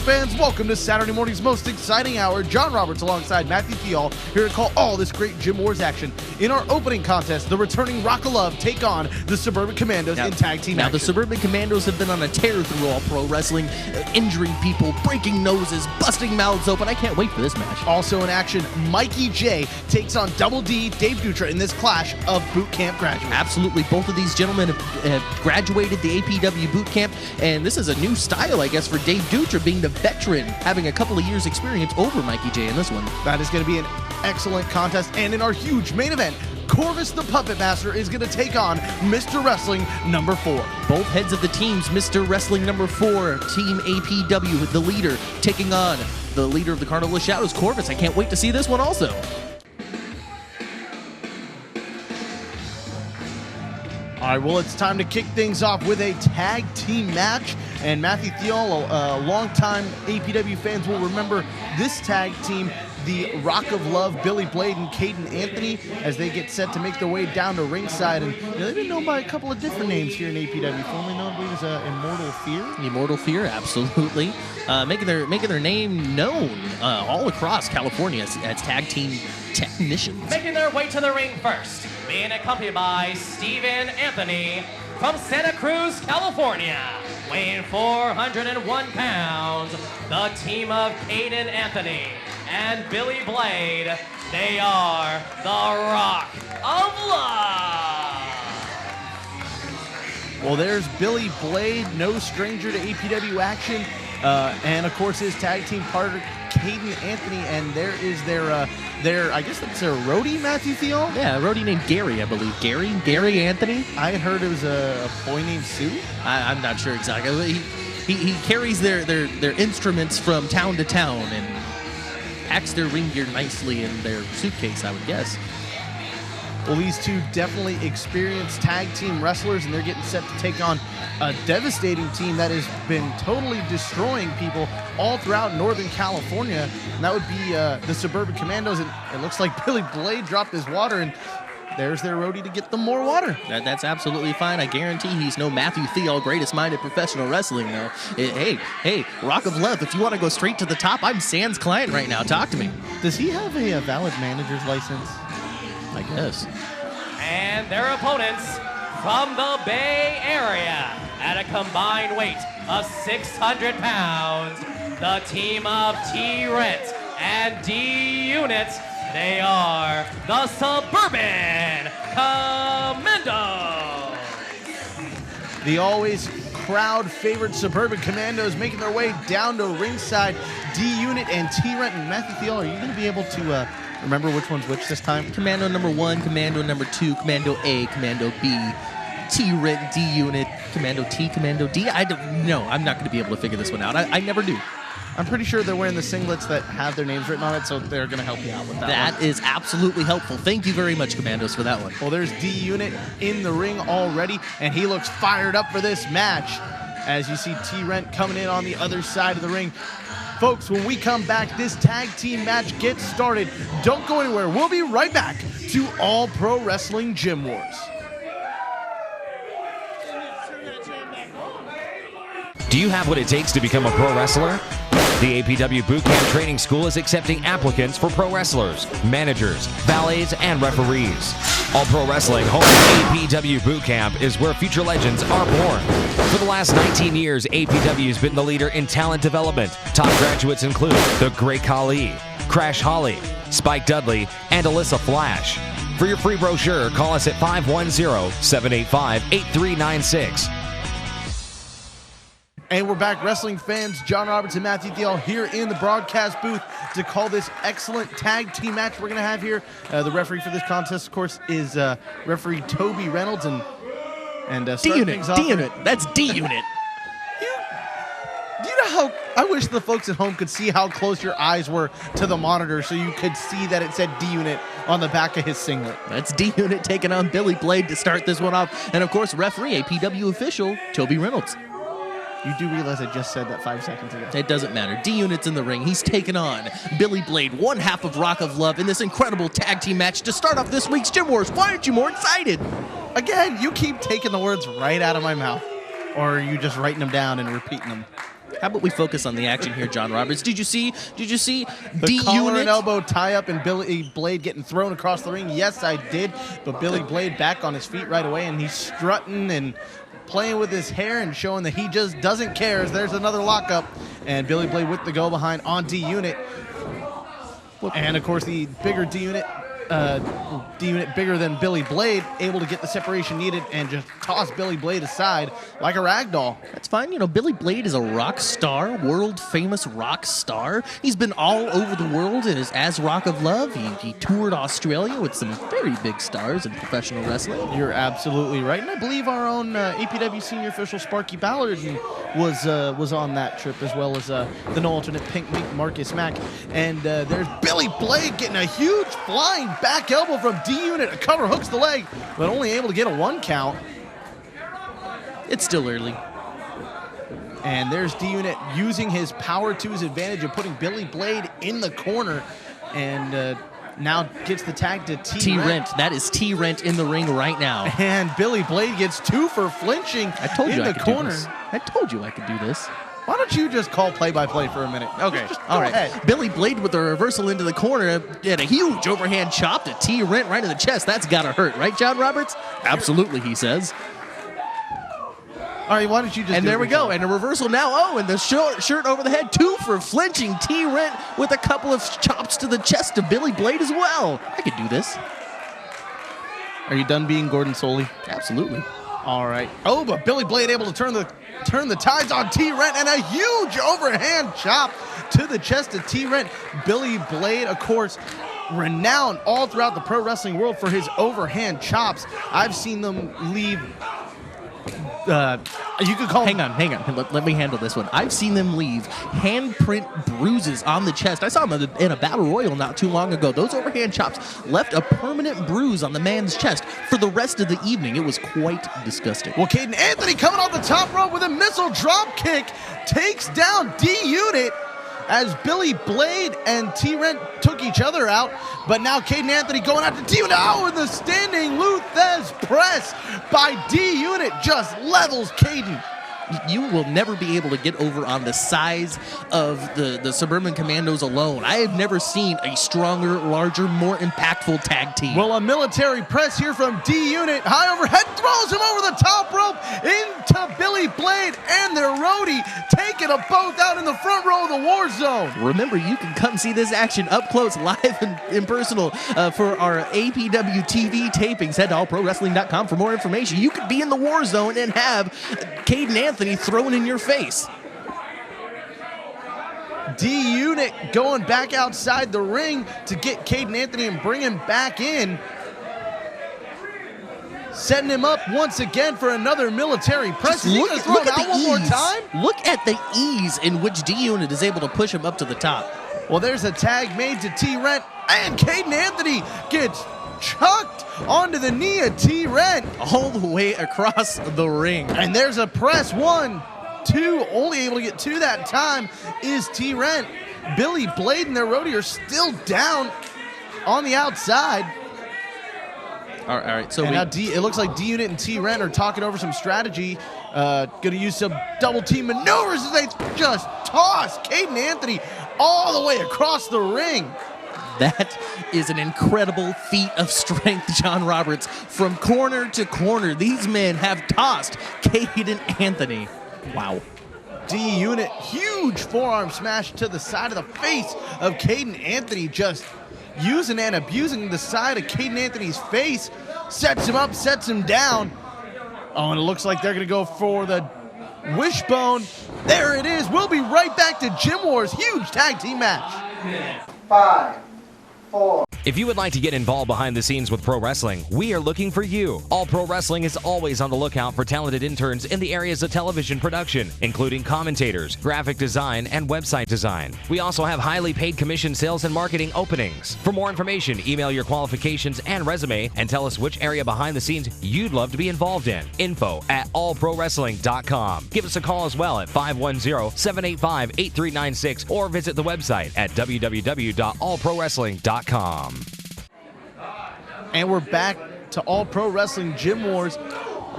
fans, welcome to Saturday morning's most exciting hour. John Roberts alongside Matthew Thial here to call all this great Gym Wars action. In our opening contest, the returning Rock of Love take on the Suburban Commandos in tag team action. The Suburban Commandos have been on a tear through all pro wrestling, injuring people, breaking noses, busting mouths open. I can't wait for this match. Also in action, Mikey Jay takes on Double D, Dave Dutra in this clash of boot camp graduates. Absolutely. Both of these gentlemen have graduated the APW Boot Camp, and this is a new style, I guess, for Dave Dutra being the veteran, having a couple of years experience over Mikey Jay in this one. That is going to be an excellent contest, and in our huge main event, Corvus the Puppet Master is going to take on Mr. Wrestling number 4. Both heads of the teams, Mr. Wrestling number 4, Team APW, the leader, taking on the leader of the Carnival of Shadows, Corvus. I can't wait to see this one also. All right, well, it's time to kick things off with a tag team match. And Matthew Thial, longtime APW fans will remember this tag team, the Rock of Love, Billy Blade and Caden Anthony, as they get set to make their way down to ringside. And they've been known by a couple of different names here in APW. Formerly known, I believe, as Immortal Fear. Immortal Fear, absolutely. Making their name known all across California as tag team technicians. Making their way to the ring first, being accompanied by Steven Anthony from Santa Cruz, California, weighing 401 pounds, the team of Caden Anthony and Billy Blade. They are the Rock of Love. Well, there's Billy Blade, no stranger to APW action, and of course his tag team partner Caden Anthony, and there is their I guess that's their roadie, Matthew Thial? Yeah, a roadie named Gary, I believe. Gary Anthony? I had heard it was a boy named Sue. I'm not sure exactly. He carries their instruments from town to town and packs their ring gear nicely in their suitcase, I would guess. Well, these two definitely experienced tag team wrestlers, and they're getting set to take on a devastating team that has been totally destroying people all throughout Northern California, and that would be the Suburban Commandos. And it looks like Billy Blade dropped his water, and there's their roadie to get them more water. That's absolutely fine. I guarantee he's no Matthew Thial, greatest-minded professional wrestling, though. Hey, Rock of Love, if you want to go straight to the top, I'm Sans client right now. Talk to me. Does he have a valid manager's license? I guess. And their opponents from the Bay Area at a combined weight of 600 pounds, the team of T-Rent and D-Unit. They are the Suburban Commandos. The always crowd favorite Suburban Commandos making their way down to ringside. D-Unit and T-Rent. And Matthew Thial, are you going to be able to remember which one's which this time? Commando number 1, Commando number 2, Commando A, Commando B, T-Rent, D-Unit, Commando T, Commando D. I don't know. I'm not going to be able to figure this one out. I never do. I'm pretty sure they're wearing the singlets that have their names written on it, so they're going to help you out with that. That is absolutely helpful. Thank you very much, Commandos, for that one. Well, there's D-Unit in the ring already, and he looks fired up for this match. As you see T-Rent coming in on the other side of the ring. Folks, when we come back, this tag team match gets started. Don't go anywhere. We'll be right back to All Pro Wrestling Gym Wars. Do you have what it takes to become a pro wrestler? The APW Boot Camp Training School is accepting applicants for pro wrestlers, managers, valets, and referees. All Pro Wrestling home APW Boot Camp is where future legends are born. For the last 19 years, APW has been the leader in talent development. Top graduates include The Great Khali, Crash Holly, Spike Dudley, and Alyssa Flash. For your free brochure, call us at 510-785-8396. And we're back, wrestling fans. John Roberts and Matthew Thial here in the broadcast booth to call this excellent tag team match we're going to have here. The referee for this contest, of course, is referee Toby Reynolds. And D-Unit. That's D-Unit. Do you know how I wish the folks at home could see how close your eyes were to the monitor so you could see that it said D-Unit on the back of his singlet. That's D-Unit taking on Billy Blade to start this one off. And, of course, referee, APW official, Toby Reynolds. You do realize I just said that 5 seconds ago. It doesn't matter. D-Unit's in the ring. He's taking on Billy Blade, one half of Rock of Love, in this incredible tag team match to start off this week's Gym Wars. Why aren't you more excited? Again, you keep taking the words right out of my mouth. Or are you just writing them down and repeating them? How about we focus on the action here, John Roberts? Did you see The D collar and Unit? elbow tie-up and Billy Blade getting thrown across the ring? Yes, I did. But Billy Blade back on his feet right away, and he's strutting and playing with his hair and showing that he just doesn't care. As there's another lockup, and Billy Blade with the go-behind on D Unit. And, of course, the bigger D Unit bigger than Billy Blade, able to get the separation needed and just toss Billy Blade aside like a rag doll. That's fine. You know, Billy Blade is a rock star, world famous rock star. He's been all over the world as Rock of Love. He toured Australia with some very big stars in professional wrestling. You're absolutely right. And I believe our own APW senior official Sparky Ballard was on that trip, as well as the no alternate Pink Mink Marcus Mack. And there's Billy Blade getting a huge flying back elbow from D Unit. A cover hooks the leg, but only able to get a 1 count. It's still early. And there's D Unit using his power to his advantage of putting Billy Blade in the corner, and now gets the tag to T-Rent. That is T-Rent in the ring right now. And Billy Blade gets 2 for flinching I told you in I the could corner. do this. I told you I could do this. Why don't you just call play-by-play for a minute? Okay, Just all go right. ahead. Billy Blade with a reversal into the corner and a huge overhand chop to T-Rent right in the chest. That's got to hurt, right, John Roberts? Absolutely, he says. All right, why don't you just And do there it we go, yourself? and a reversal now. Oh, and the shirt over the head, 2 for flinching. T-Rent with a couple of chops to the chest of Billy Blade as well. I could do this. Are you done being Gordon Soley? Absolutely. All right. Oh, but Billy Blade able to turn the tides on T-Rent, and a huge overhand chop to the chest of T-Rent. Billy Blade, of course, renowned all throughout the pro wrestling world for his overhand chops. I've seen them leave. You could call. Hang on. Let me handle this one. I've seen them leave handprint bruises on the chest. I saw them in a battle royal not too long ago. Those overhand chops left a permanent bruise on the man's chest for the rest of the evening. It was quite disgusting. Well, Caden Anthony coming off the top rope with a missile drop kick takes down D Unit as Billy Blade and T-Rent took each other out. But now Caden Anthony going out to D Unit. Oh, and the standing Luthez press by D Unit just levels Caden. You will never be able to get over on the size of the Suburban Commandos alone. I have never seen a stronger, larger, more impactful tag team. Well, a military press here from D Unit. High overhead throws him over the top rope into Billy Blade and their roadie, taking them both out in the front row of the war zone. Remember, you can come see this action up close, live and impersonal for our APW TV tapings. Head to allprowrestling.com for more information. You could be in the war zone and have Caden Anthony thrown in your face. D Unit going back outside the ring to get Caden Anthony and bring him back in. Setting him up once again for another military press. Is he gonna throw him out one more time? Look at the ease in which D Unit is able to push him up to the top. Well, there's a tag made to T-Rent, and Caden Anthony gets chucked onto the knee of T-Rent. All the way across the ring. And there's a press. 1, 2, only able to get 2 that time is T-Rent. Billy Blade and their roadie are still down on the outside. All right, so And now it looks like D Unit and T-Rent are talking over some strategy. Going to use some double team maneuvers as they just toss Caden Anthony all the way across the ring. that is an incredible feat of strength, John Roberts. From corner to corner, these men have tossed Caden Anthony. Wow. D Unit, huge forearm smash to the side of the face of Caden Anthony, just using and abusing the side of Caden Anthony's face. Sets him up, sets him down. Oh, and it looks like they're going to go for the wishbone. There it is. We'll be right back to Gym Wars. Huge tag team match. 5, 4. If you would like to get involved behind the scenes with pro wrestling, we are looking for you. All Pro Wrestling is always on the lookout for talented interns in the areas of television production, including commentators, graphic design, and website design. We also have highly paid commission sales and marketing openings. For more information, email your qualifications and resume and tell us which area behind the scenes you'd love to be involved in. info@allprowrestling.com. Give us a call as well at 510-785-8396 or visit the website at www.allprowrestling.com. And we're back to All Pro Wrestling Gym Wars.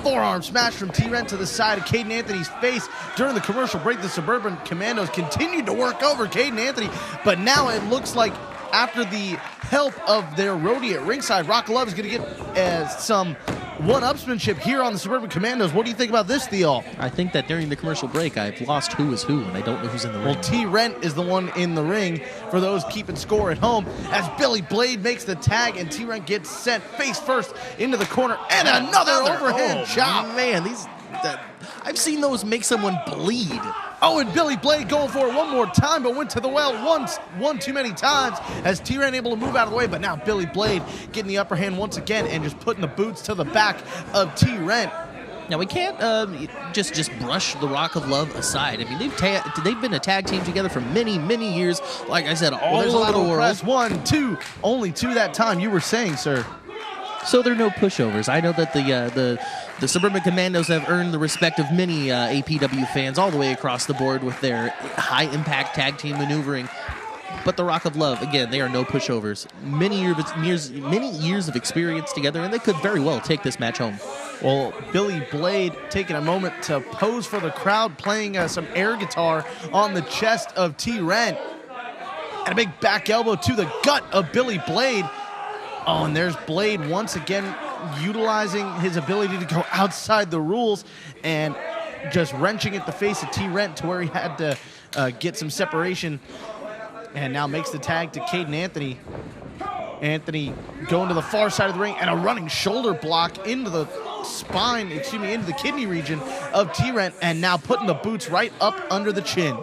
Forearm smash from T-Rent to the side of Caden Anthony's face. During the commercial break, the Suburban Commandos continued to work over Caden Anthony, but now it looks like after the help of their roadie at ringside, Rock Love is going to get some one-upsmanship here on the Suburban Commandos. What do you think about this, Theo? I think that during the commercial break, I've lost who is who, and I don't know who's in the ring. Well, T-Rent is the one in the ring for those keeping score at home as Billy Blade makes the tag and T-Rent gets sent face first into the corner and another overhand chop. Man, I've seen those make someone bleed. Oh, and Billy Blade going for it one more time, but went to the well one too many times as T-Rent able to move out of the way. But now Billy Blade getting the upper hand once again and just putting the boots to the back of T-Rent. Now, we can't just brush the Rock of Love aside. I mean, they've been a tag team together for many, many years. Like I said, all over the world. Press 1, 2, only 2 that time, you were saying, sir. So there are no pushovers. I know that the Suburban Commandos have earned the respect of many APW fans all the way across the board with their high-impact tag team maneuvering. But the Rock of Love, again, they are no pushovers. Many years of experience together, and they could very well take this match home. Well, Billy Blade taking a moment to pose for the crowd, playing some air guitar on the chest of T-Rent. And a big back elbow to the gut of Billy Blade. Oh, and there's Blade once again utilizing his ability to go outside the rules and just wrenching at the face of T-Rent to where he had to get some separation. And now makes the tag to Caden Anthony. Anthony going to the far side of the ring and a running shoulder block into the spine, into the kidney region of T-Rent, and now putting the boots right up under the chin.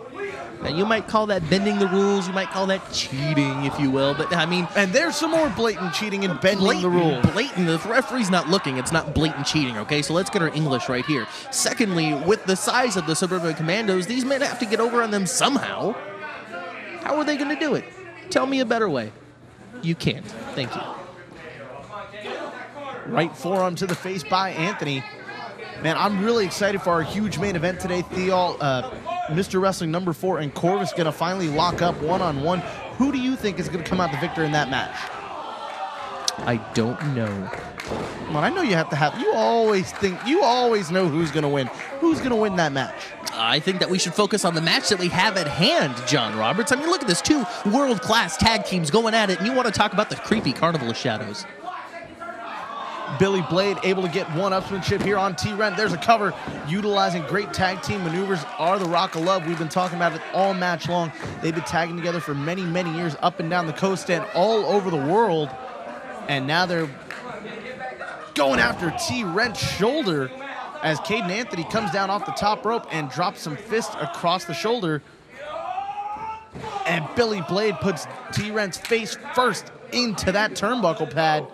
Now, you might call that bending the rules. You might call that cheating, if you will. But, I mean... And there's some more blatant cheating and bending the rules. Blatant. The referee's not looking. It's not blatant cheating, okay? So let's get our English right here. Secondly, with the size of the Suburban Commandos, these men have to get over on them somehow. How are they going to do it? Tell me a better way. You can't. Thank you. Right forearm to the face by Anthony. Man, I'm really excited for our huge main event today, Theo. Mr. Wrestling number 4 and Corvus going to finally lock up one-on-one. Who do you think is going to come out the victor in that match? I don't know. Come on, I know you have to have. You always know who's going to win. Who's going to win that match? I think that we should focus on the match that we have at hand, John Roberts. I mean, look at this. 2 world-class tag teams going at it, and you want to talk about the creepy Carnival of Shadows. Billy Blade able to get one-upsmanship here on T-Rent. There's a cover utilizing great tag team maneuvers are the Rock of Love. We've been talking about it all match long. They've been tagging together for many, many years up and down the coast and all over the world. And now they're going after T-Rent's shoulder as Caden Anthony comes down off the top rope and drops some fists across the shoulder. And Billy Blade puts T-Rent's face first into that turnbuckle pad.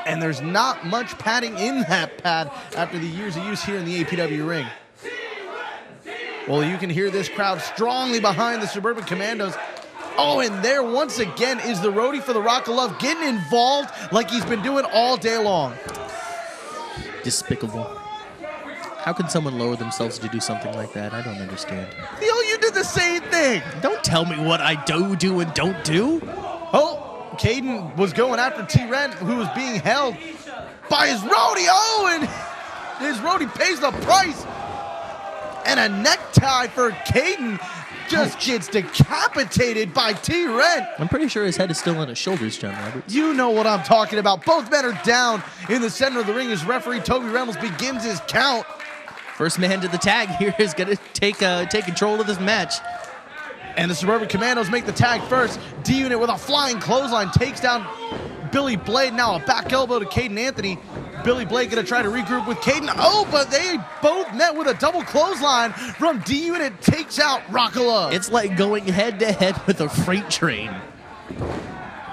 And there's not much padding in that pad after the years of use here in the APW ring. Well, you can hear this crowd strongly behind the Suburban Commandos. Oh, and there once again is the roadie for the Rock of Love getting involved like he's been doing all day long. Despicable. How can someone lower themselves to do something like that? I don't understand. Theo, you did the same thing. Don't tell me what I do and don't do. Oh. Caden was going after T-Rent, who was being held by his roadie. Oh, and his roadie pays the price. And a necktie for Caden just gets decapitated by T-Rent. I'm pretty sure his head is still on his shoulders, John Roberts. You know what I'm talking about. Both men are down in the center of the ring as referee Toby Reynolds begins his count. First man to the tag here is going to take control of this match. And the Suburban Commandos make the tag first. D-Unit with a flying clothesline takes down Billy Blade. Now a back elbow to Caden Anthony. Billy Blade going to try to regroup with Caden. Oh, but they both met with a double clothesline from D-Unit. Takes out Rock of Love. It's like going head-to-head with a freight train.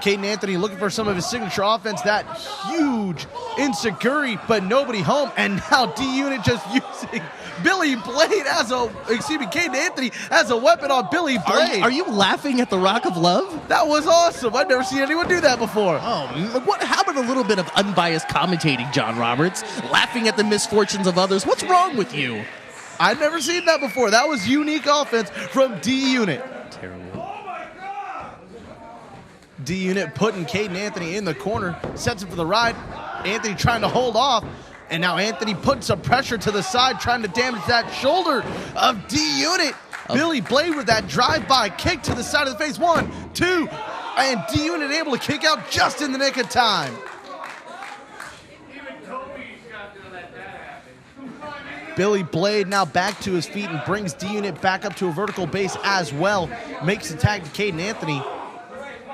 Caden Anthony looking for some of his signature offense. That huge insecurity, but nobody home. And now D-Unit just using Billy Blade Caden Anthony as a weapon on Billy Blade. Are you laughing at the Rock of Love? That was awesome. I've never seen anyone do that before. Oh, how about a little bit of unbiased commentating, John Roberts? Laughing at the misfortunes of others. What's wrong with you? I've never seen that before. That was unique offense from D-Unit. Terrible. D-Unit putting Caden Anthony in the corner, sets him for the ride. Anthony trying to hold off, And now Anthony puts some pressure to the side, trying to damage that shoulder of D-Unit. Billy Blade with that drive-by kick to the side of the face. 1, 2, and D-Unit able to kick out just in the nick of time. Billy Blade now back to his feet and brings D-Unit back up to a vertical base as well. Makes the tag to Caden Anthony.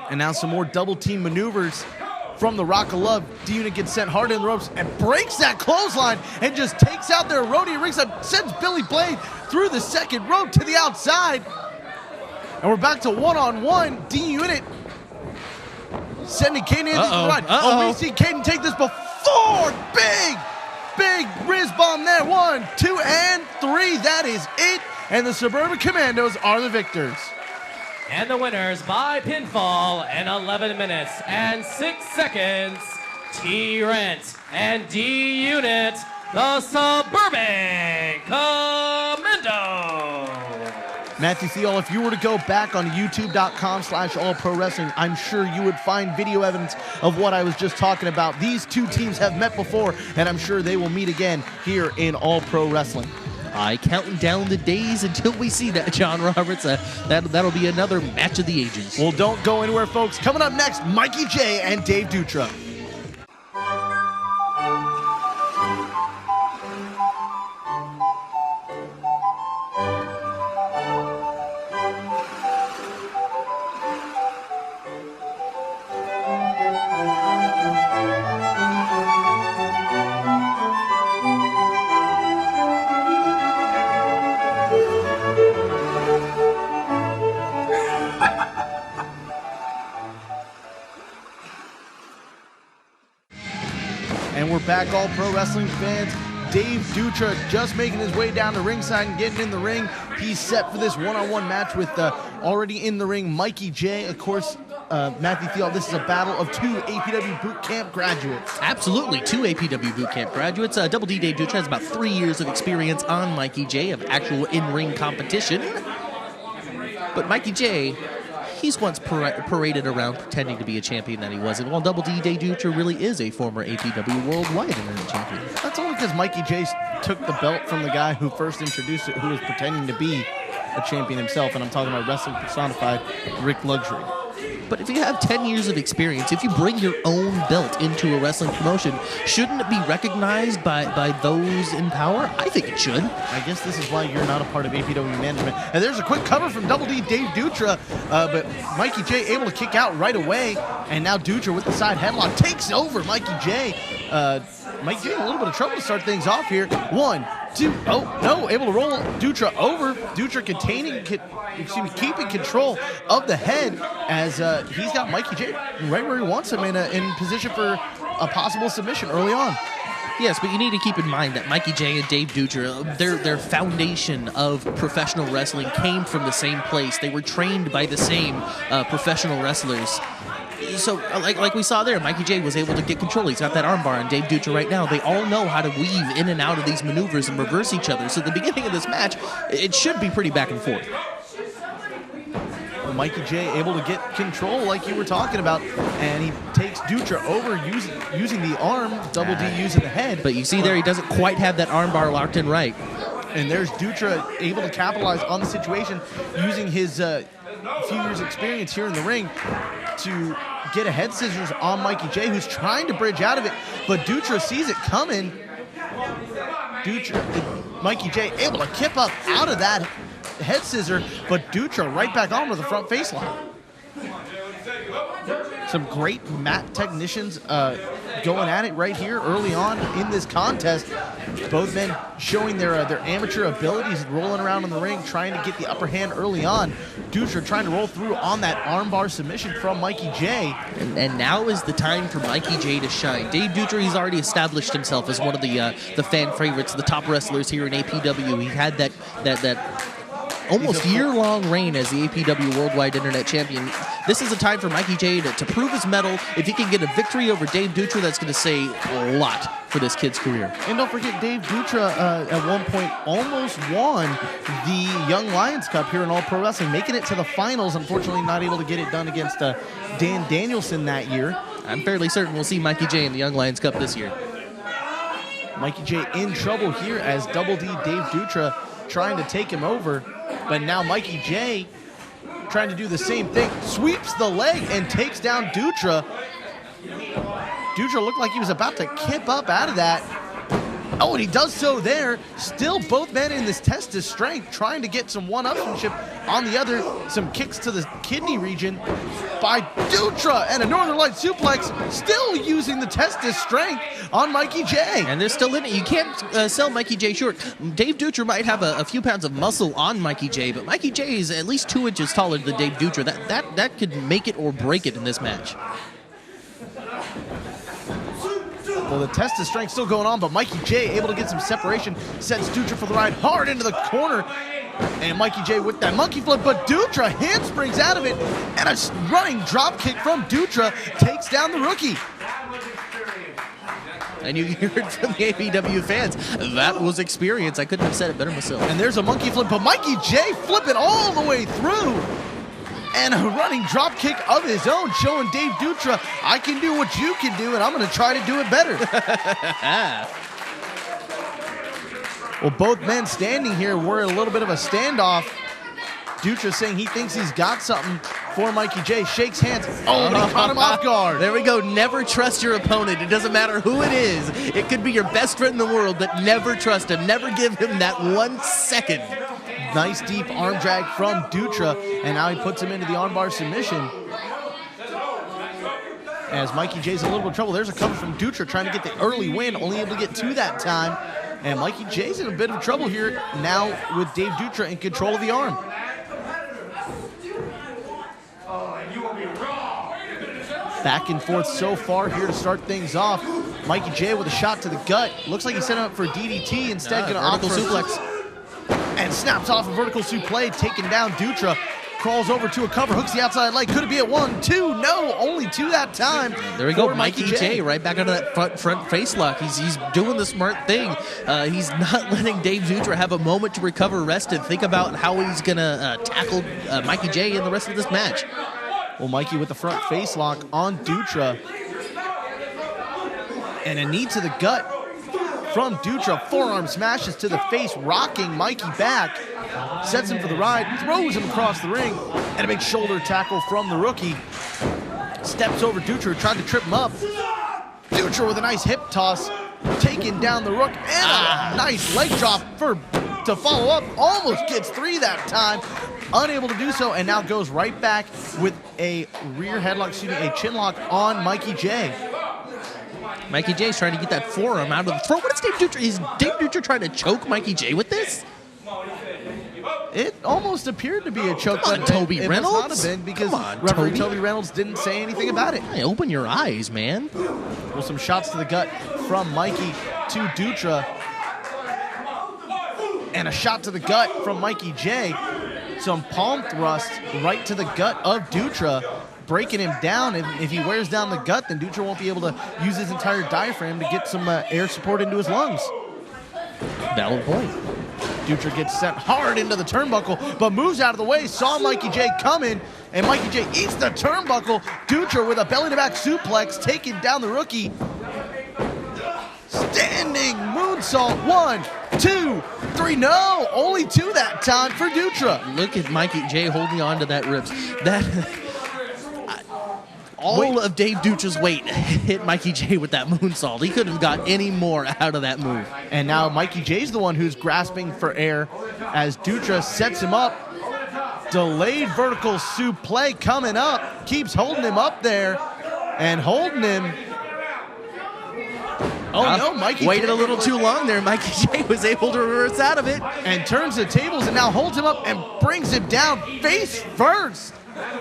And now some more double team maneuvers from the Rock of Love. D-Unit gets sent hard in the ropes and breaks that clothesline and just takes out their roadie at ringside. Sends Billy Blade through the second rope to the outside. And we're back to one-on-one. D-Unit sending Caden Anthony to the right. Oh, we see Caden take this before. Big Riz bomb there. 1, 2, and 3. That is it. And the Suburban Commandos are the victors. And the winners by pinfall in 11 minutes and 6 seconds, T-Rent and D-Unit, the Suburban Commandos. Matthew Thiel, if you were to go back on youtube.com/allprowrestling, I'm sure you would find video evidence of what I was just talking about. These two teams have met before, and I'm sure they will meet again here in All Pro Wrestling. I counting down the days until we see that, John Roberts. That'll be another match of the ages. Well, don't go anywhere, folks. Coming up next, Mikey Jay and Dave Dutra. And we're back, All Pro Wrestling fans. Dave Dutra just making his way down to ringside and getting in the ring. He's set for this one-on-one match with already in the ring Mikey Jay. Of course, Matthew Thiel, this is a battle of 2 APW Boot Camp graduates. Absolutely, 2 APW Boot Camp graduates. Double D Dave Dutra has about 3 years of experience on Mikey Jay of actual in-ring competition. But Mikey Jay, he's once paraded around pretending to be a champion that he wasn't. While Double D Dave Dutra really is a former APW Worldwide Internet champion. That's only because Mikey Jay took the belt from the guy who first introduced it, who was pretending to be a champion himself, and I'm talking about wrestling personified Rick Luxury. But if you have 10 years of experience, if you bring your own belt into a wrestling promotion, shouldn't it be recognized by those in power? I think it should. I guess this is why you're not a part of APW management. And there's a quick cover from Double D Dave Dutra, but Mikey Jay able to kick out right away. And now Dutra with the side headlock takes over Mikey Jay. Mikey Jay in a little bit of trouble to start things off here. 1, 2, oh no, able to roll Dutra over. Dutra keeping control of the head as he's got Mikey Jay right where he wants him in position for a possible submission early on. Yes, but you need to keep in mind that Mikey Jay and Dave Dutra, their foundation of professional wrestling came from the same place. They were trained by the same professional wrestlers. So, like we saw there, Mikey Jay was able to get control. He's got that armbar on Dave Dutra right now. They all know how to weave in and out of these maneuvers and reverse each other. So, at the beginning of this match, it should be pretty back and forth. Well, Mikey Jay able to get control like you were talking about, and he takes Dutra over using the arm, Double D using the head. But you see there, he doesn't quite have that armbar locked in right. And there's Dutra able to capitalize on the situation using his few years experience here in the ring to get a head scissors on Mikey Jay, who's trying to bridge out of it, but Dutra sees it coming. Mikey Jay able to kip up out of that head scissor, but Dutra right back on with the front face lock. Some great mat technicians going at it right here early on in this contest. Both men showing their amateur abilities, rolling around in the ring, trying to get the upper hand early on. Dutra trying to roll through on that armbar submission from Mikey Jay. And now is the time for Mikey Jay to shine. Dave Dutra, he's already established himself as one of the fan favorites, the top wrestlers here in APW. He had that almost year-long reign as the APW Worldwide Internet Champion. This is a time for Mikey Jay to prove his mettle. If he can get a victory over Dave Dutra, that's going to say a lot for this kid's career. And don't forget, Dave Dutra at one point almost won the Young Lions Cup here in All Pro Wrestling, making it to the finals. Unfortunately, not able to get it done against Dan Danielson that year. I'm fairly certain we'll see Mikey Jay in the Young Lions Cup this year. Mikey Jay in trouble here as Double D Dave Dutra trying to take him over. But now Mikey Jay trying to do the same thing. Sweeps the leg and takes down Dutra. Dutra looked like he was about to kip up out of that. Oh, and he does so there. Still both men in this test of strength trying to get some one-upsmanship on the other. Some kicks to the kidney region by Dutra and a Northern Light suplex, still using the test of strength on Mikey Jay. And they're still in it. You can't sell Mikey Jay short. Dave Dutra might have a few pounds of muscle on Mikey Jay, but Mikey Jay is at least 2 inches taller than Dave Dutra. That could make it or break it in this match. Well, the test of strength still going on, but Mikey Jay able to get some separation, sends Dutra for the ride hard into the corner. And Mikey Jay with that monkey flip, but Dutra handsprings out of it, and a running drop kick from Dutra takes down the rookie. And you heard from the APW fans, that was experience. I couldn't have said it better myself. And there's a monkey flip, but Mikey Jay flipping all the way through. And a running drop kick of his own, showing Dave Dutra, I can do what you can do, and I'm going to try to do it better. Well, both men standing here were a little bit of a standoff. Dutra saying he thinks he's got something for Mikey Jay. Shakes hands. Oh, and he caught him off guard. There we go. Never trust your opponent. It doesn't matter who it is. It could be your best friend in the world, but never trust him. Never give him that 1 second. Nice deep arm drag from Dutra, and now he puts him into the armbar submission. As Mikey Jay's in a little bit of trouble. There's a cover from Dutra trying to get the early win, only able to get 2 that time. And Mikey Jay's in a bit of trouble here now with Dave Dutra in control of the arm. Back and forth so far here to start things off. Mikey Jay with a shot to the gut. Looks like he set him up for DDT. Instead, going to opt for suplex. And snaps off a vertical suplex, taking down Dutra. Crawls over to a cover, hooks the outside leg. Could it be at 1, 2? No, only 2 that time. There we go, Mikey Jay right back onto that front face lock. He's doing the smart thing. He's not letting Dave Dutra have a moment to recover, rest, and think about how he's gonna tackle Mikey Jay in the rest of this match. Well, Mikey with the front face lock on Dutra. And a knee to the gut from Dutra. Forearm smashes to the face, rocking Mikey back. Sets him for the ride, throws him across the ring, and a big shoulder tackle from the rookie. Steps over Dutra, tried to trip him up. Dutra with a nice hip toss, taking down the rook, and a nice leg drop to follow up. Almost gets 3 that time. Unable to do so, and now goes right back with a rear headlock, a chin lock on Mikey Jay. Mikey Jay's trying to get that forearm out of the throat. What is Dave Dutra? Is Dave Dutra trying to choke Mikey Jay with this? It almost appeared to be a choke. Come on, Toby Reynolds. It must not have been because referee Toby Reynolds didn't say anything about it. Hey, open your eyes, man. Well, some shots to the gut from Mikey to Dutra. And a shot to the gut from Mikey Jay. Some palm thrust right to the gut of Dutra, breaking him down. And if he wears down the gut, then Dutra won't be able to use his entire diaphragm to get some air support into his lungs. Valid point. Dutra gets sent hard into the turnbuckle, but moves out of the way, saw Mikey Jay coming, and Mikey Jay eats the turnbuckle. Dutra with a belly-to-back suplex, taking down the rookie. Standing moonsault, 1, 2, 3, no, only 2 that time for Dutra. Look at Mikey Jay holding on to that ribs. All of Dave Dutra's weight hit Mikey Jay with that moonsault. He couldn't have got any more out of that move. And now Mikey Jay's the one who's grasping for air as Dutra sets him up. Delayed vertical suplex coming up. Keeps holding him up there and holding him. Oh no, Mikey waited a little too long there. Mikey Jay was able to reverse out of it. And turns the tables and now holds him up and brings him down face first.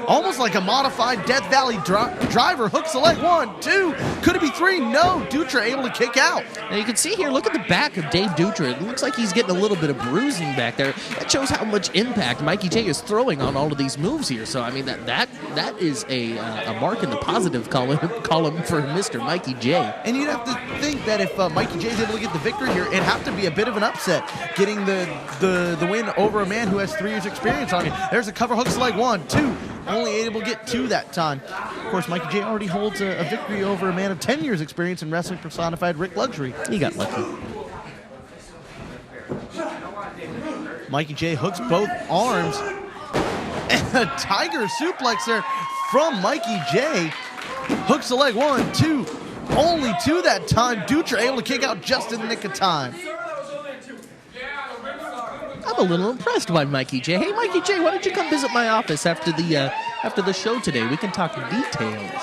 Almost like a modified Death Valley driver. Hooks the leg. 1, 2. Could it be 3? No. Dutra able to kick out. Now you can see here, look at the back of Dave Dutra. It looks like he's getting a little bit of bruising back there. That shows how much impact Mikey Jay is throwing on all of these moves here. So, I mean, that is a mark in the positive column for Mr. Mikey Jay. And you'd have to think that if Mikey Jay's able to get the victory here, it'd have to be a bit of an upset, getting the win over a man who has 3 years experience on you. There's a cover, hooks the leg. 1, 2. Only able to get 2 that time. Of course, Mikey Jay already holds a victory over a man of 10 years experience in wrestling personified Rick Luxury. He got lucky. Mikey Jay hooks both arms. And a tiger suplex there from Mikey Jay. Hooks the leg, 1, 2. Only 2 that time. Dutra able to kick out just in the nick of time. I'm a little impressed by Mikey Jay. Hey, Mikey Jay, why don't you come visit my office after the show today? We can talk details.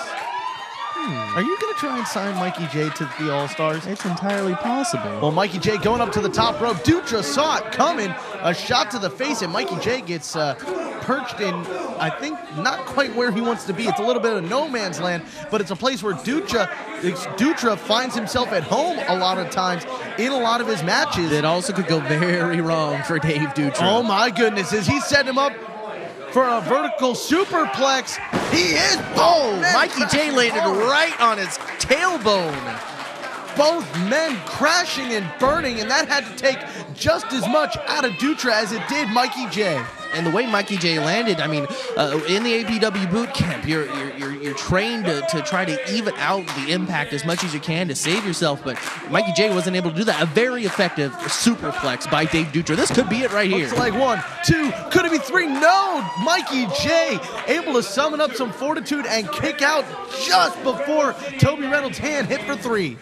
Are you going to try and sign Mikey Jay to the All-Stars? It's entirely possible. Well, Mikey Jay going up to the top rope. Dutra saw it coming. A shot to the face, and Mikey Jay gets perched in, I think, not quite where he wants to be. It's a little bit of no man's land, but it's a place where Dutra finds himself at home a lot of times in a lot of his matches. It also could go very wrong for Dave Dutra. Oh, my goodness. Is he setting him up for a vertical superplex? He is. Oh, Mikey Jay landed right on his tailbone. Both men crashing and burning, and that had to take just as much out of Dutra as it did Mikey Jay. And the way Mikey Jay landed, I mean, in the APW Boot Camp, you're trained to try to even out the impact as much as you can to save yourself, but Mikey Jay wasn't able to do that. A very effective superplex by Dave Dutra. This could be it right here. Looks like 1, 2, could it be 3? No! Mikey Jay able to summon up some fortitude and kick out just before Toby Reynolds' hand hit for 3.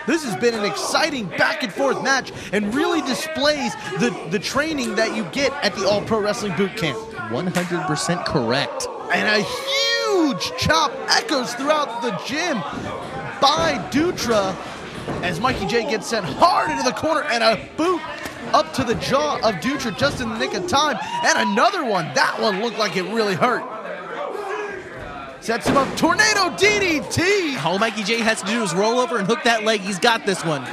This has been an exciting back and forth match and really displays the training that you get at the All Pro Wrestling Boot Camp. 100% correct. And a huge chop echoes throughout the gym by Dutra as Mikey Jay gets sent hard into the corner, and a boot up to the jaw of Dutra just in the nick of time. And another one. That one looked like it really hurt. Sets him up, tornado DDT. All Mikey Jay has to do is roll over and hook that leg. He's got this one.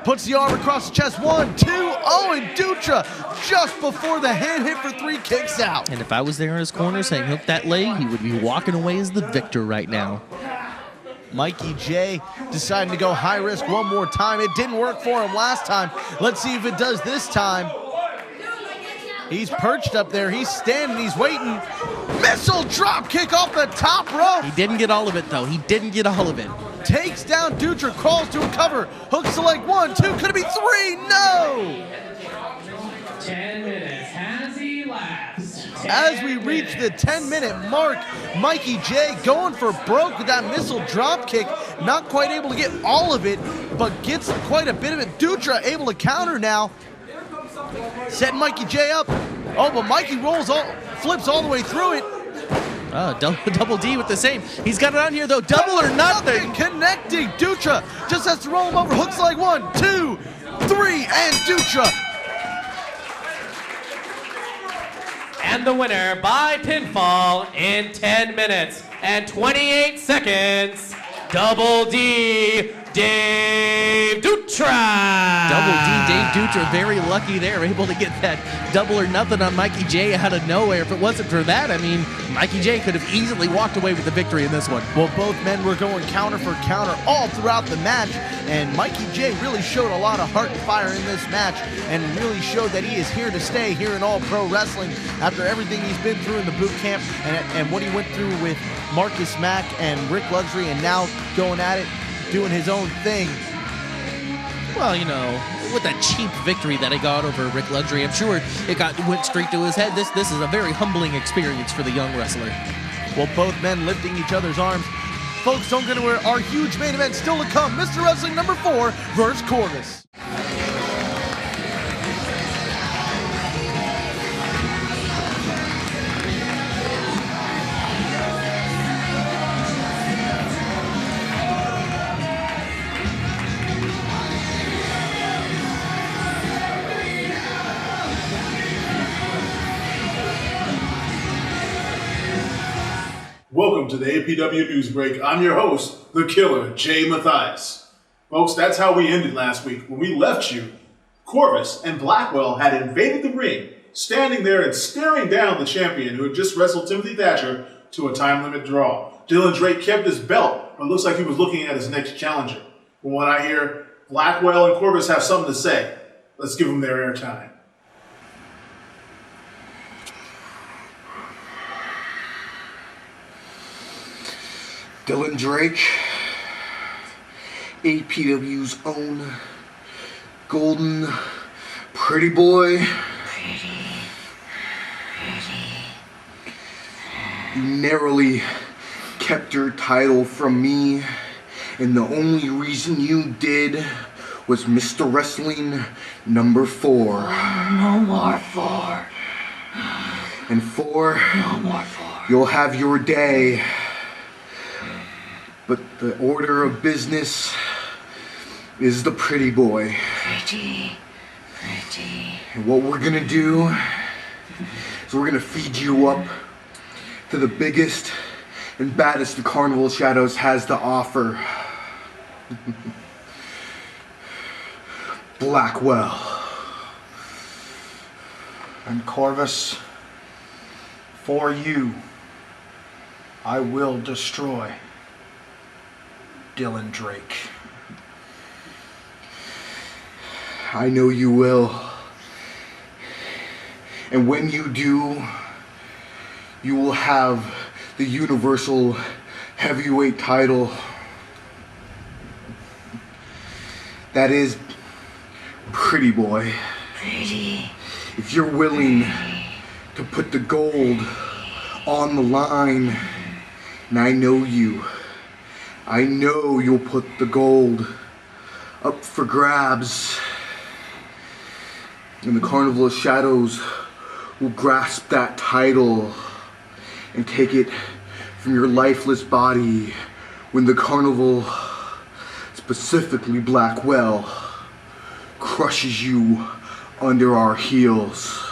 Puts the arm across the chest, 1, 2, oh, and Dutra, just before the hand hit for 3, kicks out. And if I was there in his corner saying hook that leg, he would be walking away as the victor right now. Mikey Jay deciding to go high risk one more time. It didn't work for him last time. Let's see if it does this time. He's perched up there. He's standing. He's waiting. Missile drop kick off the top rope. He didn't get all of it, though. He didn't get all of it. Takes down Dutra, crawls to a cover, hooks the leg, 1, 2, could it be 3? No! 10 minutes has elapsed. As we reach the 10-minute mark, Mikey Jay going for broke with that missile drop kick. Not quite able to get all of it, but gets quite a bit of it. Dutra able to counter now. Setting Mikey Jay up. Oh, but Mikey flips all the way through it. Double D with the same. He's got it on here, though. Double or nothing. Connecting. Dutra just has to roll him over. Hooks like 1, 2, 3, and Dutra. And the winner by pinfall in 10 minutes and 28 seconds, Double D, Dave Dutra. Double D, Dave Dutra, very lucky there, able to get that double or nothing on Mikey Jay out of nowhere. If it wasn't for that, I mean, Mikey Jay could have easily walked away with the victory in this one. Well, both men were going counter for counter all throughout the match, and Mikey Jay really showed a lot of heart and fire in this match and really showed that he is here to stay here in All Pro Wrestling after everything he's been through in the boot camp and what he went through with Marcus Mack and Rick Luxury, and now going at it, doing his own thing. Well, you know, with that cheap victory that he got over Rick Luxury, I'm sure it went straight to his head. This is a very humbling experience for the young wrestler. Well, both men lifting each other's arms. Folks, don't get anywhere. Our huge main event still to come. Mr. Wrestling number 4 versus Corvus. Welcome to the APW News Break. I'm your host, the killer, Jay Mathias. Folks, that's how we ended last week. When we left you, Corvus and Blackwell had invaded the ring, standing there and staring down the champion who had just wrestled Timothy Thatcher to a time limit draw. Dylan Drake kept his belt, but it looks like he was looking at his next challenger. From what I hear, Blackwell and Corvus have something to say. Let's give them their airtime. Dylan Drake, APW's own golden Pretty boy. You narrowly kept your title from me, and the only reason you did was Mr. Wrestling number 4. No more 4. And 4, No more 4. you'll have your day. But the order of business is the pretty boy. Pretty. And what we're gonna do is we're gonna feed you up to the biggest and baddest the Carnival of Shadows has to offer. Blackwell. And Corvus, for you, I will destroy Dylan Drake. I know you will. And when you do, you will have the Universal Heavyweight title. That is, pretty boy. Pretty. If you're willing to put the gold on the line, and I know you, I know you'll put the gold up for grabs, and the Carnival of Shadows will grasp that title and take it from your lifeless body when the Carnival, specifically Blackwell, crushes you under our heels.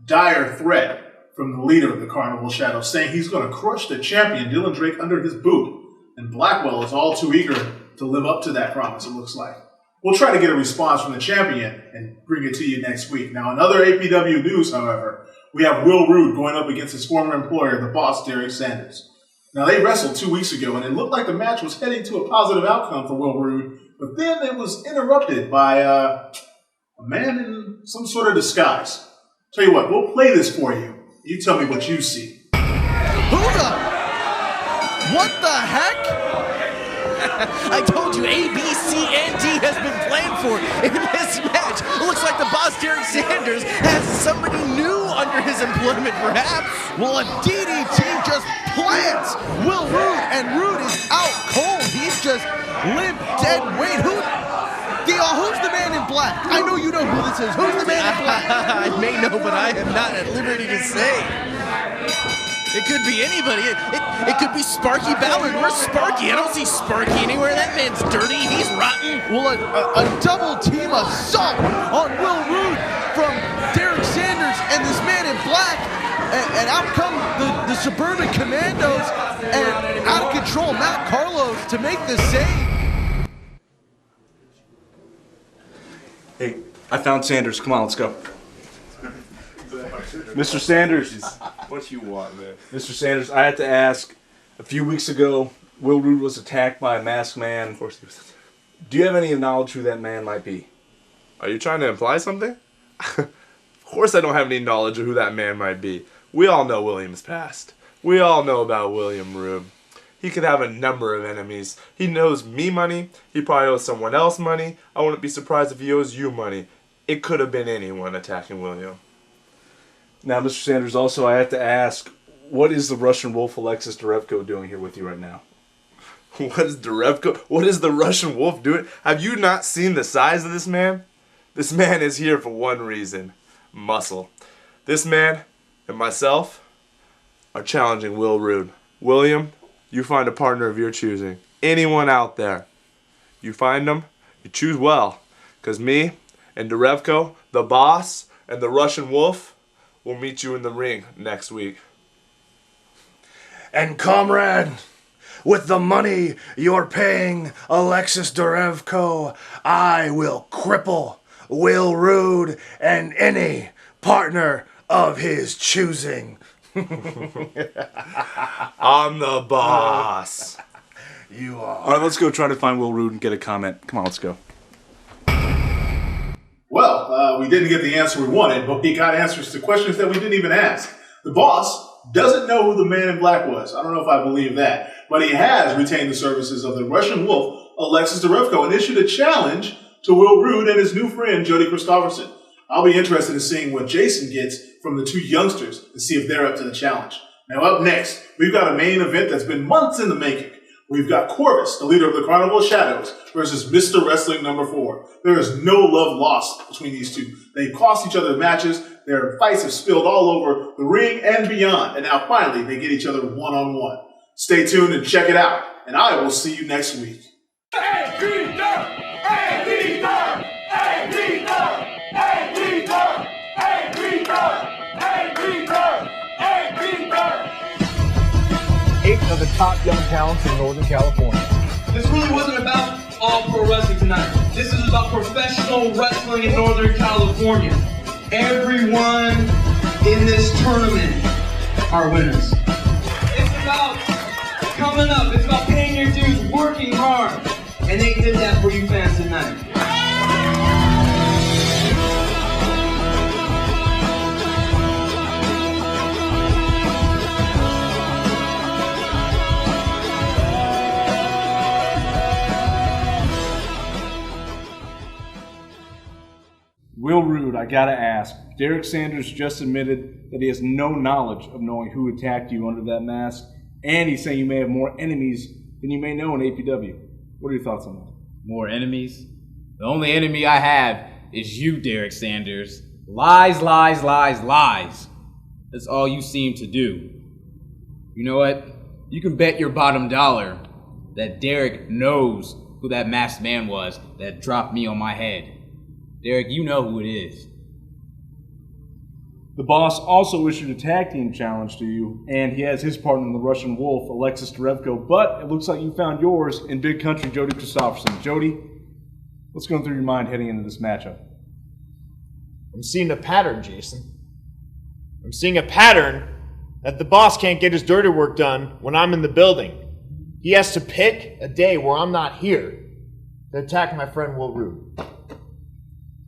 Dire threat from the leader of the Carnival of Shadows, saying he's going to crush the champion Dylan Drake under his boot. And Blackwell is all too eager to live up to that promise, it looks like. We'll try to get a response from the champion and bring it to you next week. Now, in other APW news, however, we have Will Rude going up against his former employer, the boss, Derek Sanders. Now, they wrestled 2 weeks ago, and it looked like the match was heading to a positive outcome for Will Rude, but then it was interrupted by a man in some sort of disguise. Tell you what, we'll play this for you. You tell me what you see. Who what the heck? I told you A, B, C, and D has been planned for in this match. It looks like the boss, Derek Sanders, has somebody new under his employment, perhaps. Well, a DDT just plants Will Rude, and Rude is out cold. He's just limp, dead weight. Who's the man in black? I know you know who this is. Who's the man in black? I may know, but I am not at liberty to say. It could be anybody. It could be Sparky Ballard. Where's Sparky? I don't see Sparky anywhere. That man's dirty. He's rotten. Well, a double team assault on Will Rude from Derek Sanders and this man in black. And out come the Suburban Commandos and out of control Matt Carlos to make the save. Hey, I found Sanders. Come on, let's go. Mr. Sanders. What you want, man? Mr. Sanders, I had to ask. A few weeks ago, Will Rude was attacked by a masked man. Of course he was. Do you have any knowledge who that man might be? Are you trying to imply something? Of course I don't have any knowledge of who that man might be. We all know William's past. We all know about William Rude. He could have a number of enemies. He owes me money. He probably owes someone else money. I wouldn't be surprised if he owes you money. It could have been anyone attacking William. Now, Mr. Sanders, also I have to ask, what is the Russian Wolf Alexis Derevko doing here with you right now? What is Derevko? What is the Russian Wolf doing? Have you not seen the size of this man? This man is here for one reason. Muscle. This man and myself are challenging Will Rude. William, you find a partner of your choosing. Anyone out there. You find them, you choose well. Because me and Derevko, the boss, and the Russian Wolf will meet you in the ring next week. And comrade, with the money you're paying Alexis Derevko, I will cripple Will Rude and any partner of his choosing. I'm the boss. You are. All right, let's go try to find Will Rude and get a comment. Come on, let's go. Well, we didn't get the answer we wanted, but we got answers to questions that we didn't even ask. The boss doesn't know who the man in black was. I don't know if I believe that. But he has retained the services of the Russian Wolf, Alexis Derevko, and issued a challenge to Will Rude and his new friend, Jody Christopherson. I'll be interested in seeing what Jason gets from the two youngsters and see if they're up to the challenge. Now up next, we've got a main event that's been months in the making. We've got Corvus, the leader of the Carnival of Shadows, versus Mr. Wrestling number 4. There is no love lost between these two. They've cost each other matches. Their fights have spilled all over the ring and beyond. And now finally, they get each other one-on-one. Stay tuned and check it out. And I will see you next week. Eight of the top young talents in Northern California. This really wasn't about all pro wrestling tonight. This is about professional wrestling in Northern California. Everyone in this tournament are winners. It's about coming up. It's about paying your dues, working hard. And they did that for you fans tonight. Will Rude, I gotta ask. Derek Sanders just admitted that he has no knowledge of knowing who attacked you under that mask, and he's saying you may have more enemies than you may know in APW. What are your thoughts on that? More enemies? The only enemy I have is you, Derek Sanders. Lies, lies, lies, lies. That's all you seem to do. You know what? You can bet your bottom dollar that Derek knows who that masked man was that dropped me on my head. Derek, you know who it is. The boss also issued a tag team challenge to you, and he has his partner in the Russian Wolf, Alexis Derevko, but it looks like you found yours in Big Country, Jody Christopherson. Jody, what's going through your mind heading into this matchup? I'm seeing a pattern, Jason. I'm seeing a pattern that the boss can't get his dirty work done when I'm in the building. He has to pick a day where I'm not here to attack my friend Will Rude.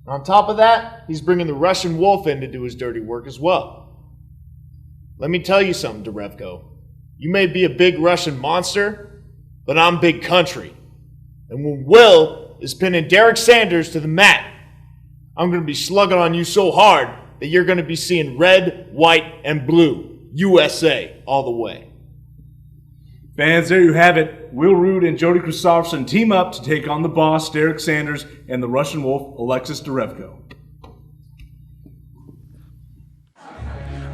On top of that, he's bringing the Russian Wolf in to do his dirty work as well. Let me tell you something, Derevko. You may be a big Russian monster, but I'm Big Country. And when Will is pinning Derek Sanders to the mat, I'm going to be slugging on you so hard that you're going to be seeing red, white, and blue. USA all the way. Fans, there you have it. Will Rude and Jody Christopherson team up to take on the boss, Derek Sanders, and the Russian Wolf, Alexis Derevko.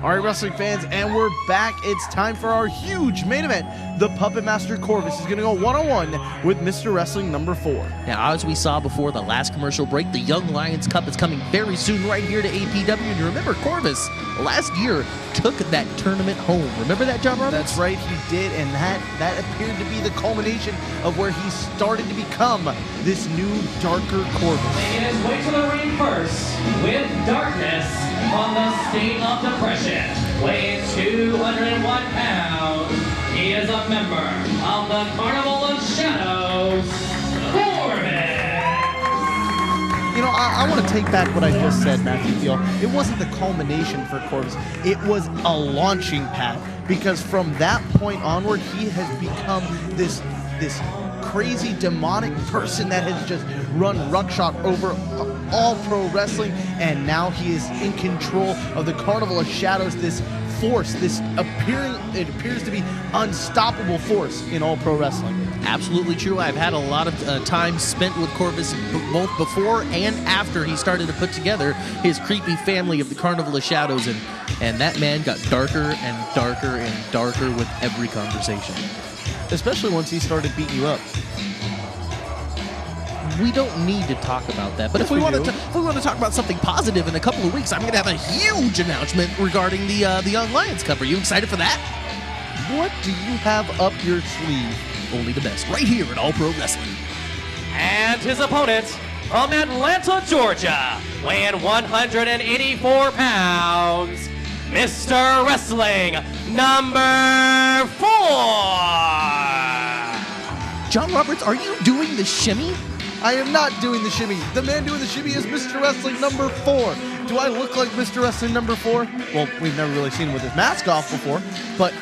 All right, wrestling fans, and we're back. It's time for our huge main event. The Puppet Master Corvus is going to go one-on-one with Mr. Wrestling number 4. Now, as we saw before the last commercial break, the Young Lions Cup is coming very soon right here to APW. And you remember, Corvus last year took that tournament home. Remember that, John Roberts? That's right, he did, and that appeared to be the culmination of where he started to become this new, darker Corvus. Making his way to the ring first with Darkness on the State of Depression, weighing 201 pounds. He is a member of the Carnival of Shadows, Corvus. You know, I want to take back what I just said, Matthew Thiel. It wasn't the culmination for Corvus. It was a launching pad, because from that point onward, he has become this crazy demonic person that has just run ruckshot over all pro wrestling, and now he is in control of the Carnival of Shadows, this force, it appears to be unstoppable force in all pro wrestling. Absolutely true. I've had a lot of time spent with Corvus both before and after he started to put together his creepy family of the Carnival of Shadows, and that man got darker and darker and darker with every conversation. Especially once he started beating you up. We don't need to talk about that, but yes, if we want to talk about something positive in a couple of weeks, I'm going to have a huge announcement regarding the Young Lions Cup. Are you excited for that? What do you have up your sleeve? Only the best, right here at All Pro Wrestling. And his opponent from Atlanta, Georgia, weighing 184 pounds, Mr. Wrestling number 4. John Roberts, are you doing the shimmy? I am not doing the shimmy. The man doing the shimmy is Mr. Wrestling number 4. Do I look like Mr. Wrestling number 4? Well, we've never really seen him with his mask off before, but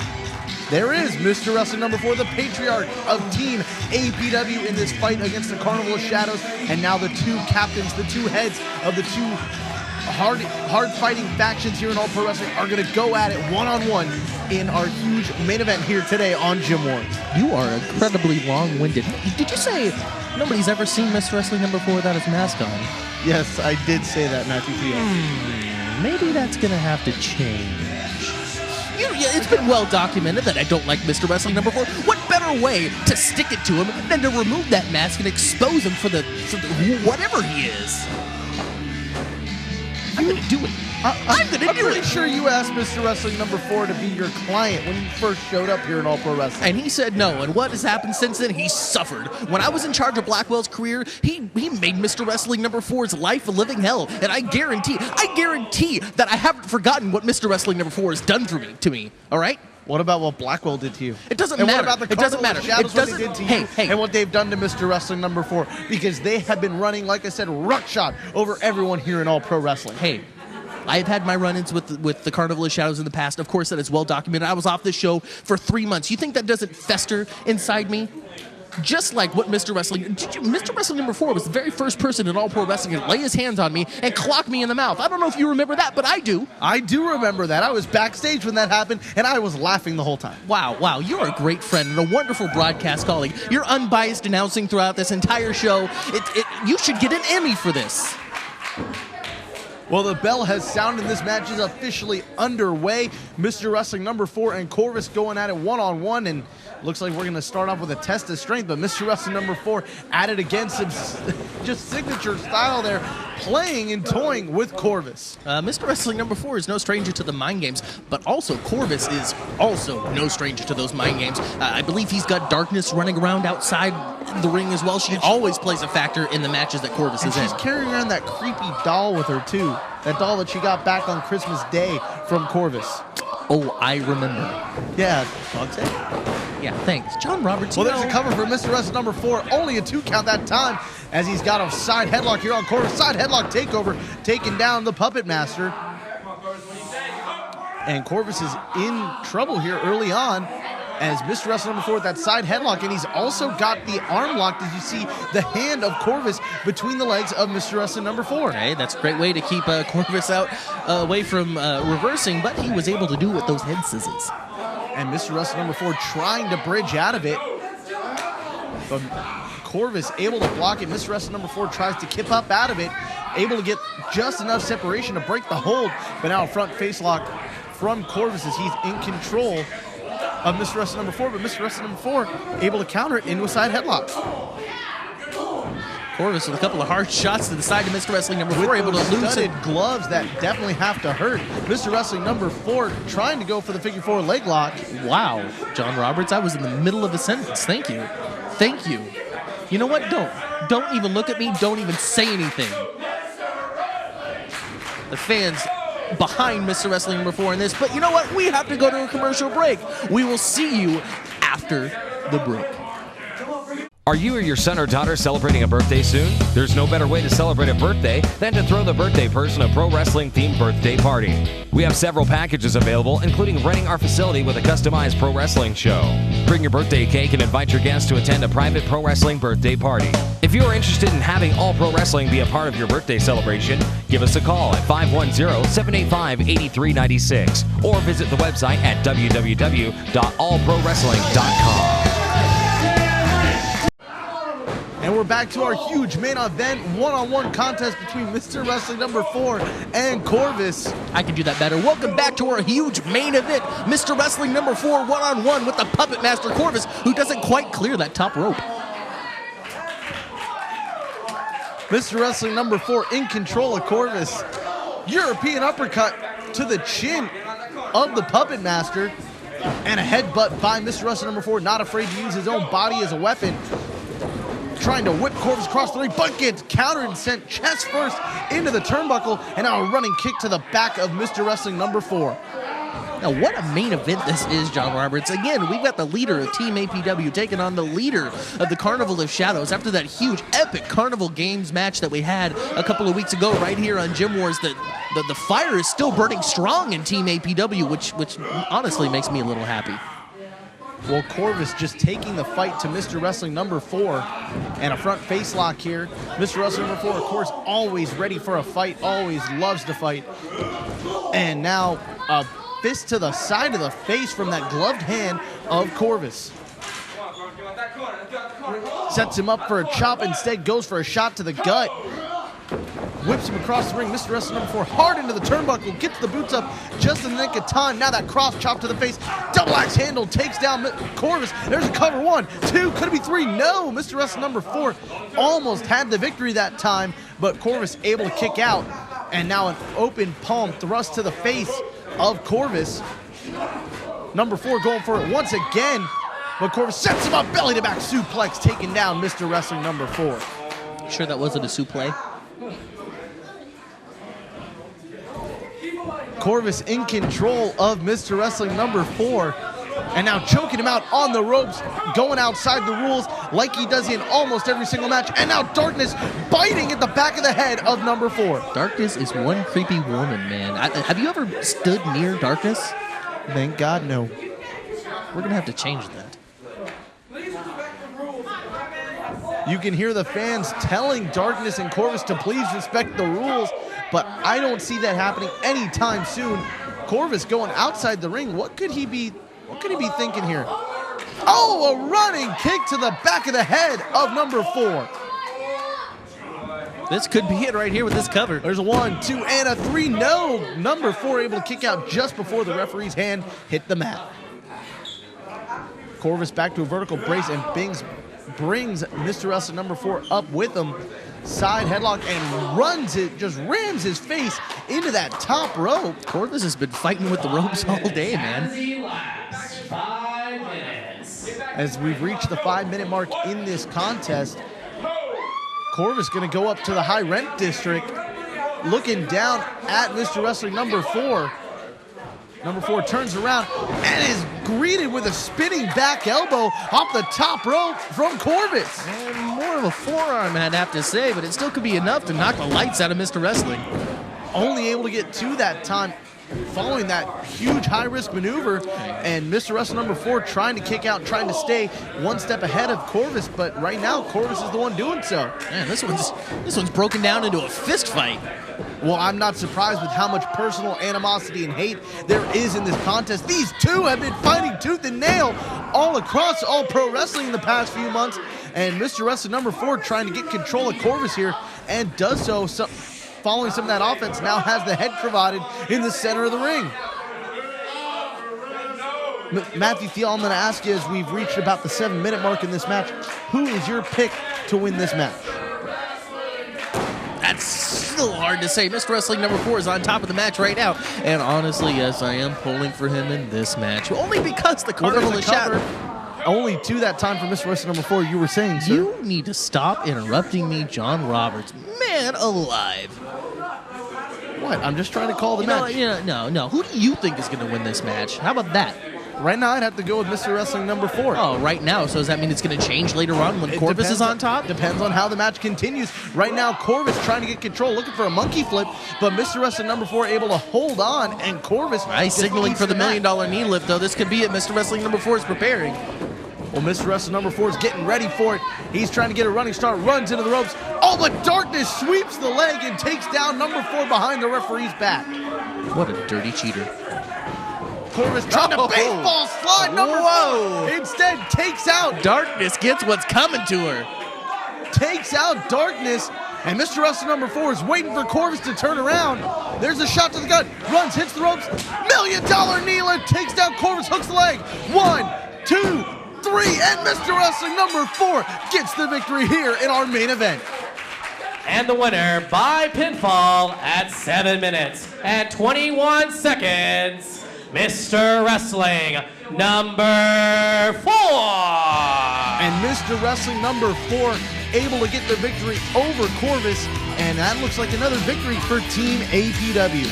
there is Mr. Wrestling number 4, the patriarch of Team APW in this fight against the Carnival of Shadows. And now the two captains, the two heads of the two hard-fighting factions here in All Pro Wrestling are going to go at it one-on-one in our huge main event here today on Gym Wars. You are incredibly long-winded. Did you say nobody's ever seen Mr. Wrestling number 4 without his mask on? Yes, I did say that, Matthew Theo. Maybe that's going to have to change. It's been well documented that I don't like Mr. Wrestling number 4. What better way to stick it to him than to remove that mask and expose him for the whatever he is? I'm going to do it. I'm pretty sure you asked Mr. Wrestling number 4 to be your client when you first showed up here in All Pro Wrestling. And he said no. And what has happened since then? He suffered. When I was in charge of Blackwell's career, he made Mr. Wrestling number 4's life a living hell. And I guarantee that I haven't forgotten what Mr. Wrestling number 4 has done to me. All right? What about what Blackwell did to you? It doesn't matter. What about the Carnival of Shadows, what they did to you, and what they've done to Mr. Wrestling number 4? Because they have been running, like I said, ruckshot over everyone here in All Pro Wrestling. Hey, I have had my run-ins with the Carnival of Shadows in the past. Of course, that is well documented. I was off this show for 3 months. You think that doesn't fester inside me? Just like what Mr. Wrestling number 4 was the very first person in All Pro Wrestling to lay his hands on me and clock me in the mouth. I don't know if you remember that, but I do. I do remember that. I was backstage when that happened, and I was laughing the whole time. Wow. You're a great friend and a wonderful broadcast colleague. You're unbiased announcing throughout this entire show. You should get an Emmy for this. Well, the bell has sounded. This match is officially underway. Mr. Wrestling number 4 and Corvus going at it one-on-one, and looks like we're going to start off with a test of strength, but Mr. Wrestling number 4 at it again, some just signature style there, playing and toying with Corvus. Mr. Wrestling number 4 is no stranger to the mind games, but also Corvus is also no stranger to those mind games. I believe he's got Darkness running around outside the ring as well. She always plays a factor in the matches that Corvus is in. She's carrying around that creepy doll with her, too. That doll that she got back on Christmas Day from Corvus. Oh, I remember. Yeah, I'd say. Yeah, thanks. John Roberts. Well, there's a cover for Mr. Wrestling number 4. Only a 2 count that time, as he's got a side headlock here on Corvus. Side headlock takeover, taking down the Puppet Master. And Corvus is in trouble here early on, as Mr. Wrestling number 4 with that side headlock, and he's also got the arm lock. Did you see the hand of Corvus between the legs of Mr. Wrestling number 4? Hey, that's a great way to keep Corvus out away from reversing, but he was able to do it with those head scissors. And Mr. Wrestling number 4 trying to bridge out of it, but Corvus able to block it. Mr. Wrestling number 4 tries to kip up out of it, able to get just enough separation to break the hold, but now a front face lock from Corvus as he's in control of Mr. Wrestling number 4, but Mr. Wrestling number 4 able to counter it into a side headlock. Corvus with a couple of hard shots to the side of Mr. Wrestling number 4, able to lose it. Gloves that definitely have to hurt. Mr. Wrestling number 4 trying to go for the figure 4 leg lock. Wow, John Roberts, I was in the middle of a sentence. Thank you. Thank you. You know what? Don't even look at me. Don't even say anything. The fans behind Mr. Wrestling number 4 in this, but you know what? We have to go to a commercial break. We will see you after the break. Are you or your son or daughter celebrating a birthday soon? There's no better way to celebrate a birthday than to throw the birthday person a pro wrestling themed birthday party. We have several packages available, including renting our facility with a customized pro wrestling show. Bring your birthday cake and invite your guests to attend a private pro wrestling birthday party. If you are interested in having All Pro Wrestling be a part of your birthday celebration, give us a call at 510-785-8396 or visit the website at www.allprowrestling.com. And we're back to our huge main event, one-on-one contest between Mr. Wrestling number 4 and Corvus. I can do that better. Welcome back to our huge main event, Mr. Wrestling number 4 one-on-one with the Puppet Master Corvus, who doesn't quite clear that top rope. Mr. Wrestling number 4 in control of Corvus. European uppercut to the chin of the Puppet Master. And a headbutt by Mr. Wrestling number 4, not afraid to use his own body as a weapon. Trying to whip Corvus across the ring, but gets countered and sent chest first into the turnbuckle, and now a running kick to the back of Mr. Wrestling number 4. Now, what a main event this is, John Roberts. Again, we've got the leader of Team APW taking on the leader of the Carnival of Shadows after that huge, epic Carnival Games match that we had a couple of weeks ago right here on Gym Wars. The fire is still burning strong in Team APW, which honestly makes me a little happy. Well, Corvus just taking the fight to Mr. Wrestling number 4, and a front face lock here. Mr. Wrestling number 4, of course, always ready for a fight, always loves to fight. And now a fist to the side of the face from that gloved hand of Corvus. Sets him up for a chop, instead goes for a shot to the gut. Whips him across the ring. Mr. Wrestling number 4 hard into the turnbuckle, gets the boots up just in the nick of time. Now that cross chop to the face. Double axe handle takes down Corvus. There's a cover. 1, 2, could it be 3? No, Mr. Wrestling number 4 almost had the victory that time, but Corvus able to kick out. And now an open palm thrust to the face of Corvus. Number 4 going for it once again, but Corvus sets him up, belly to back suplex, taking down Mr. Wrestling number 4. Sure that wasn't a suplex? Corvus in control of Mr. Wrestling number 4, and now choking him out on the ropes, going outside the rules like he does in almost every single match. And now Darkness biting at the back of the head of number 4. Darkness is one creepy woman, man. Have you ever stood near Darkness? Thank God, no. We're gonna have to change that. You can hear the fans telling Darkness and Corvus to please respect the rules, but I don't see that happening anytime soon. Corvus going outside the ring. What could he be thinking here? Oh, a running kick to the back of the head of number 4. This could be it right here with this cover. There's a 1, 2, and a 3. No, number 4 able to kick out just before the referee's hand hit the mat. Corvus back to a vertical brace, and brings Mr. Wrestling number 4 up with him. Side headlock and just rams his face into that top rope. Corvus has been fighting with the ropes all day, man. As we've reached the 5-minute mark in this contest, Corvus going to go up to the high rent district, looking down at Mr. Wrestling number 4. Number 4 turns around and is greeted with a spinning back elbow off the top rope from Corvus. And more of a forearm, I'd have to say, but it still could be enough to knock the lights out of Mr. Wrestling. Only able to get 2 that time, following that huge high-risk maneuver, and Mr. Wrestling number 4 trying to kick out, trying to stay one step ahead of Corvus, but right now Corvus is the one doing so. Man, this one's broken down into a fist fight. Well, I'm not surprised with how much personal animosity and hate there is in this contest. These two have been fighting tooth and nail all across all pro wrestling in the past few months, and Mr. Wrestling number 4 trying to get control of Corvus here, and does so following some of that offense, now has the head provided in the center of the ring. Matthew Thiel, I'm going to ask you, as we've reached about the 7-minute mark in this match, who is your pick to win this match? That's still hard to say. Mr. Wrestling number 4 is on top of the match right now. And honestly, yes, I am pulling for him in this match. Only because the Carnival of Shadows. Only 2 that time for Mr. Wrestling number 4, you were saying, sir. You need to stop interrupting me, John Roberts. Man alive. What? I'm just trying to call the match. No. Who do you think is going to win this match? How about that? Right now, I'd have to go with Mr. Wrestling number 4. Oh, right now. So does that mean it's going to change later on when Corvus is on top? Depends on how the match continues. Right now, Corvus trying to get control, looking for a monkey flip, but Mr. Wrestling number 4 able to hold on, and Corvus signaling for the $1 million knee lift, though. This could be it. Mr. Wrestling number 4 is preparing. Well, Mr. Wrestling number 4 is getting ready for it. He's trying to get a running start, runs into the ropes. Oh, but Darkness sweeps the leg and takes down number 4 behind the referee's back. What a dirty cheater. Corvus trying to baseball slide number 4. Instead, takes out. Darkness gets what's coming to her. Takes out Darkness, and Mr. Wrestling number 4 is waiting for Corvus to turn around. There's a shot to the gut. Runs, hits the ropes. $1 million knee lift, takes down Corvus, hooks the leg. 1, 2, 3, and Mr. Wrestling number 4 gets the victory here in our main event. And the winner by pinfall at 7 minutes and 21 seconds, Mr. Wrestling number 4. And Mr. Wrestling number 4 able to get the victory over Corvus, and that looks like another victory for Team APW.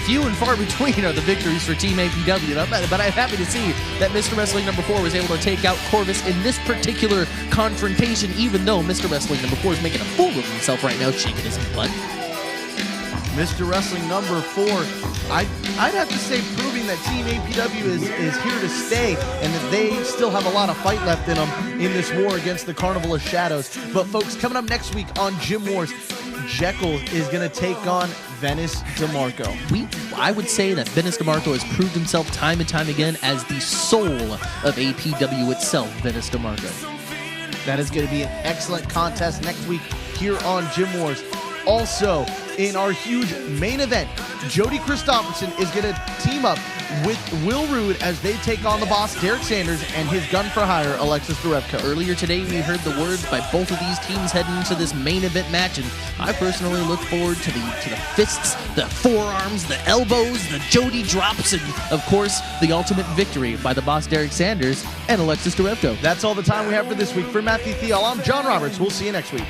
Few and far between are the victories for Team APW, but I'm happy to see that Mr. Wrestling number 4 was able to take out Corvus in this particular confrontation, even though Mr. Wrestling number 4 is making a fool of himself right now, shaking his butt. Mr. Wrestling number 4. I'd have to say proving that Team APW is here to stay and that they still have a lot of fight left in them in this war against the Carnival of Shadows. But folks, coming up next week on Gym Wars, Jekyll is going to take on Venice DeMarco. I would say that Venice DeMarco has proved himself time and time again as the soul of APW itself, Venice DeMarco. That is going to be an excellent contest next week here on Gym Wars. Also, in our huge main event, Jody Christopherson is going to team up with Will Rude as they take on the boss, Derek Sanders, and his gun for hire, Alexis Derevko. Earlier today, we heard the words by both of these teams heading into this main event match, and I personally look forward to the fists, the forearms, the elbows, the Jody drops, and, of course, the ultimate victory by the boss, Derek Sanders, and Alexis Derevko. That's all the time we have for this week. For Matthew Thiel, I'm John Roberts. We'll see you next week.